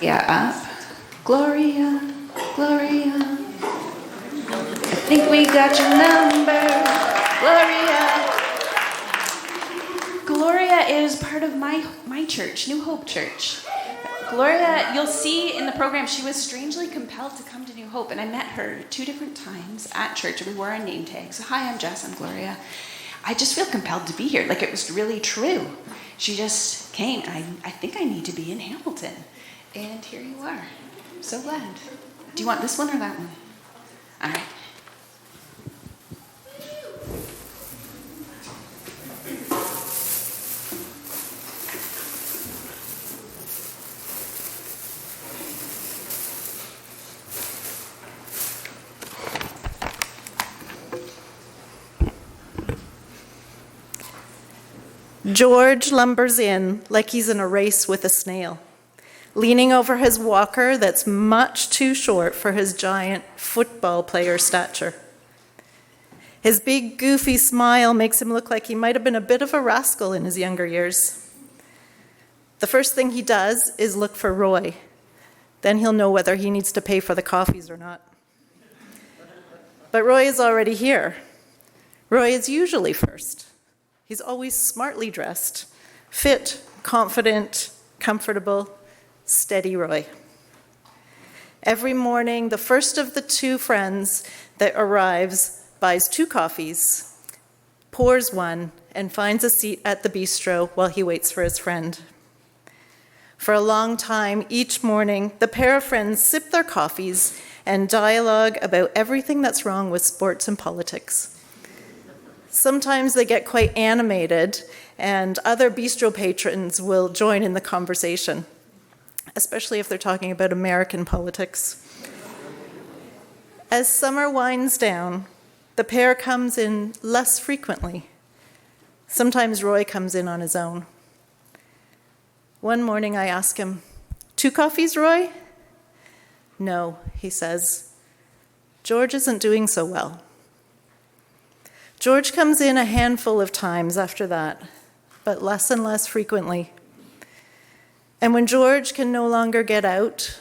up. Gloria, Gloria. I think we got your number. Gloria. Gloria is part of my church, New Hope Church. Gloria, you'll see in the program, she was strangely compelled to come to New Hope, and I met her 2 different times at church, and we wore our name tags. So, hi, I'm Jess, I'm Gloria. I just feel compelled to be here, like it was really true. She just came, and I think I need to be in Hamilton. And here you are. So glad. Do you want this one or that one? All right. George lumbers in like he's in a race with a snail, leaning over his walker that's much too short for his giant football player stature. His big, goofy smile makes him look like he might have been a bit of a rascal in his younger years. The first thing he does is look for Roy. Then he'll know whether he needs to pay for the coffees or not. But Roy is already here. Roy is usually first. He's always smartly dressed, fit, confident, comfortable, steady Roy. Every morning, the first of the 2 friends that arrives buys 2 coffees, pours one, and finds a seat at the bistro while he waits for his friend. For a long time, each morning, the pair of friends sip their coffees and dialogue about everything that's wrong with sports and politics. Sometimes they get quite animated, and other bistro patrons will join in the conversation, especially if they're talking about American politics. As summer winds down, the pair comes in less frequently. Sometimes Roy comes in on his own. One morning I ask him, 2 coffees, Roy? No, he says. George isn't doing so well. George comes in a handful of times after that, but less and less frequently. And when George can no longer get out,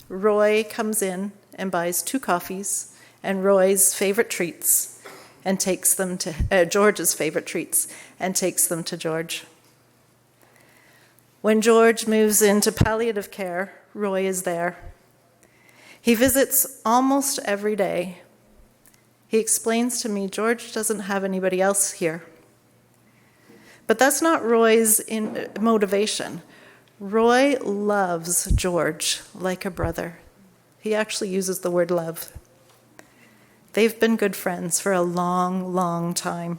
Roy comes in and buys 2 coffees and Roy's favorite treats and takes them to George's favorite treats and takes them to George. When George moves into palliative care, Roy is there. He visits almost every day. He explains to me George doesn't have anybody else here. But that's not Roy's motivation. Roy loves George like a brother. He actually uses the word love. They've been good friends for a long, long time.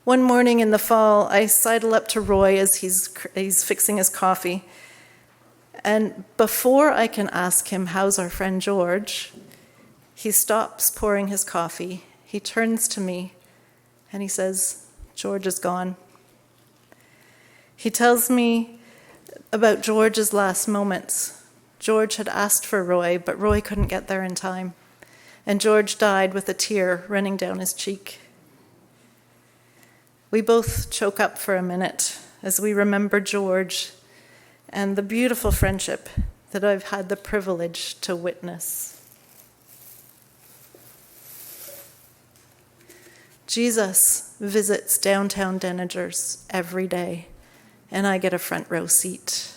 One morning in the fall, I sidle up to Roy as he's fixing his coffee. And before I can ask him, how's our friend George, he stops pouring his coffee. He turns to me and he says, George is gone. He tells me about George's last moments. George had asked for Roy, but Roy couldn't get there in time. And George died with a tear running down his cheek. We both choke up for a minute as we remember George and the beautiful friendship that I've had the privilege to witness. Jesus visits downtown Deningers every day, and I get a front row seat.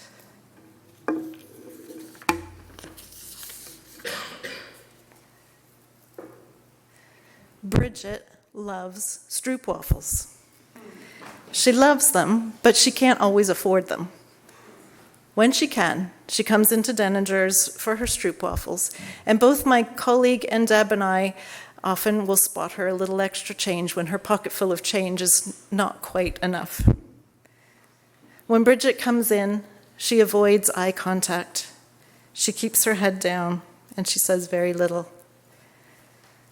Bridget loves stroopwafels. She loves them, but she can't always afford them. When she can, she comes into Deningers for her stroopwafels, and both my colleague and Deb and I often will spot her a little extra change when her pocket full of change is not quite enough. When Bridget comes in, she avoids eye contact. She keeps her head down, and she says very little.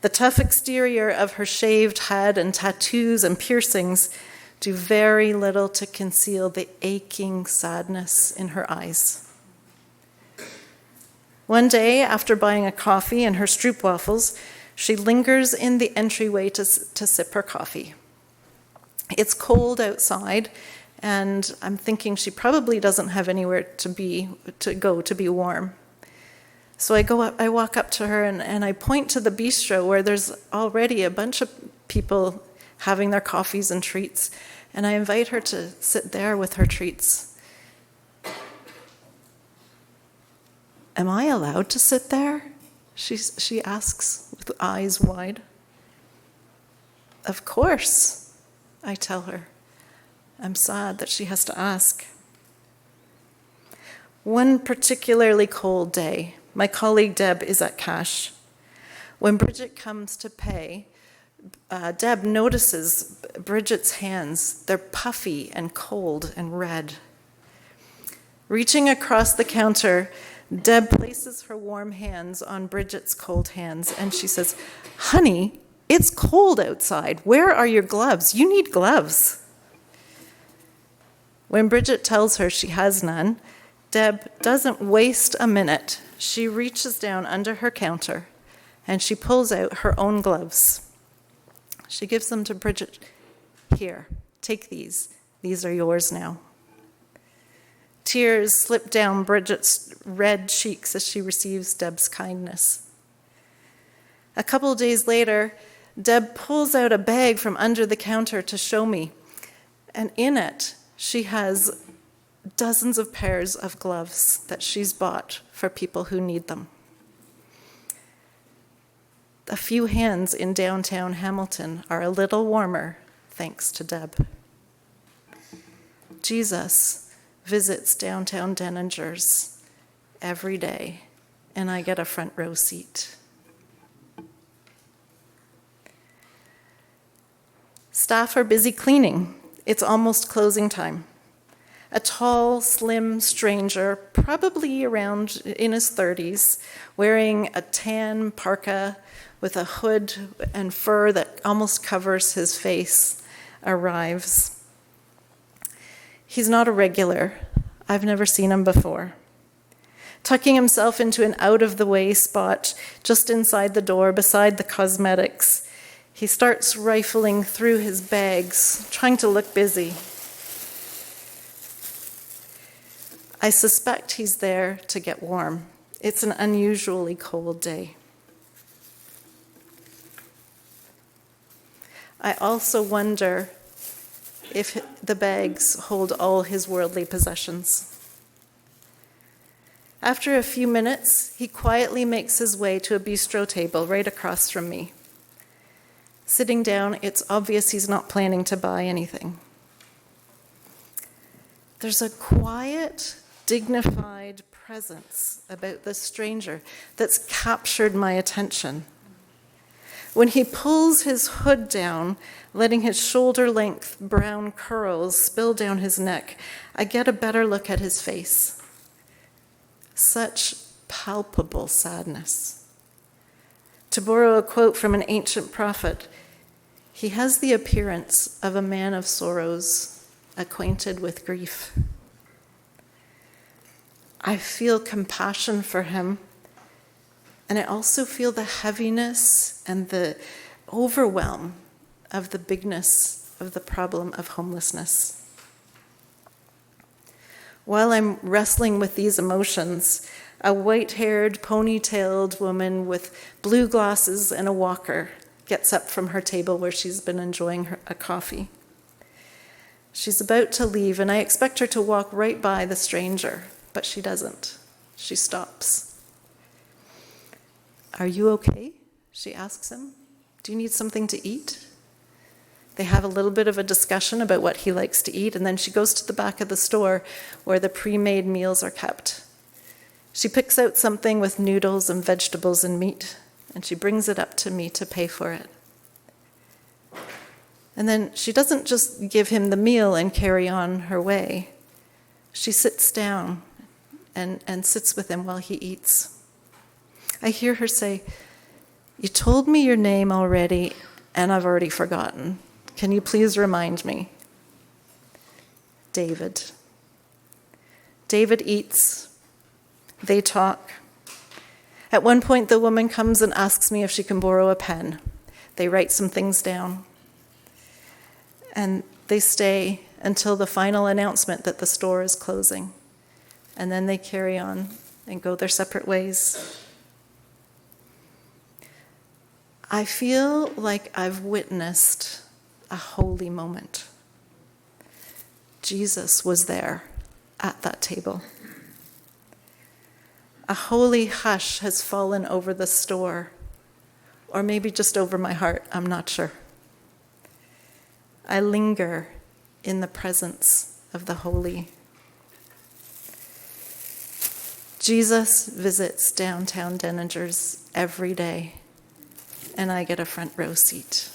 The tough exterior of her shaved head and tattoos and piercings do very little to conceal the aching sadness in her eyes. One day, after buying a coffee and her stroopwafels, she lingers in the entryway to sip her coffee. It's cold outside, and I'm thinking she probably doesn't have anywhere to go to be warm. So I walk up to her and I point to the bistro where there's already a bunch of people having their coffees and treats, and I invite her to sit there with her treats. Am I allowed to sit there? She asks with eyes wide. Of course, I tell her. I'm sad that she has to ask. One particularly cold day, my colleague Deb is at cash. When Bridget comes to pay, Deb notices Bridget's hands. They're puffy and cold and red. Reaching across the counter, Deb places her warm hands on Bridget's cold hands, and she says, "Honey, it's cold outside. Where are your gloves? You need gloves." When Bridget tells her she has none, Deb doesn't waste a minute. She reaches down under her counter, and she pulls out her own gloves. She gives them to Bridget. "Here, take these. These are yours now." Tears slip down Bridget's red cheeks as she receives Deb's kindness. A couple days later, Deb pulls out a bag from under the counter to show me, and in it, she has dozens of pairs of gloves that she's bought for people who need them. A few hands in downtown Hamilton are a little warmer thanks to Deb. Jesus visits downtown Deningers every day, and I get a front row seat. Staff are busy cleaning. It's almost closing time. A tall, slim stranger, probably around in his 30s, wearing a tan parka with a hood and fur that almost covers his face, arrives. He's not a regular. I've never seen him before. Tucking himself into an out-of-the-way spot just inside the door, beside the cosmetics, he starts rifling through his bags, trying to look busy. I suspect he's there to get warm. It's an unusually cold day. I also wonder if the bags hold all his worldly possessions. After a few minutes, he quietly makes his way to a bistro table right across from me. Sitting down, it's obvious he's not planning to buy anything. There's a quiet, dignified presence about this stranger that's captured my attention. When he pulls his hood down, letting his shoulder-length brown curls spill down his neck, I get a better look at his face. Such palpable sadness. To borrow a quote from an ancient prophet, he has the appearance of a man of sorrows, acquainted with grief. I feel compassion for him, and I also feel the heaviness and the overwhelm of the bigness of the problem of homelessness. While I'm wrestling with these emotions, a white-haired, ponytailed woman with blue glasses and a walker gets up from her table where she's been enjoying a coffee. She's about to leave, and I expect her to walk right by the stranger, but she doesn't. She stops. "Are you okay?" she asks him. "Do you need something to eat?" They have a little bit of a discussion about what he likes to eat, and then she goes to the back of the store where the pre-made meals are kept. She picks out something with noodles and vegetables and meat, and she brings it up to me to pay for it. And then she doesn't just give him the meal and carry on her way. She sits down and sits with him while he eats. I hear her say, "You told me your name already, and I've already forgotten. Can you please remind me?" David. David eats. They talk. At one point, the woman comes and asks me if she can borrow a pen. They write some things down. And they stay until the final announcement that the store is closing. And then they carry on and go their separate ways. I feel like I've witnessed a holy moment. Jesus was there at that table. A holy hush has fallen over the store, or maybe just over my heart, I'm not sure. I linger in the presence of the holy. Jesus visits downtown Deningers every day, and I get a front row seat.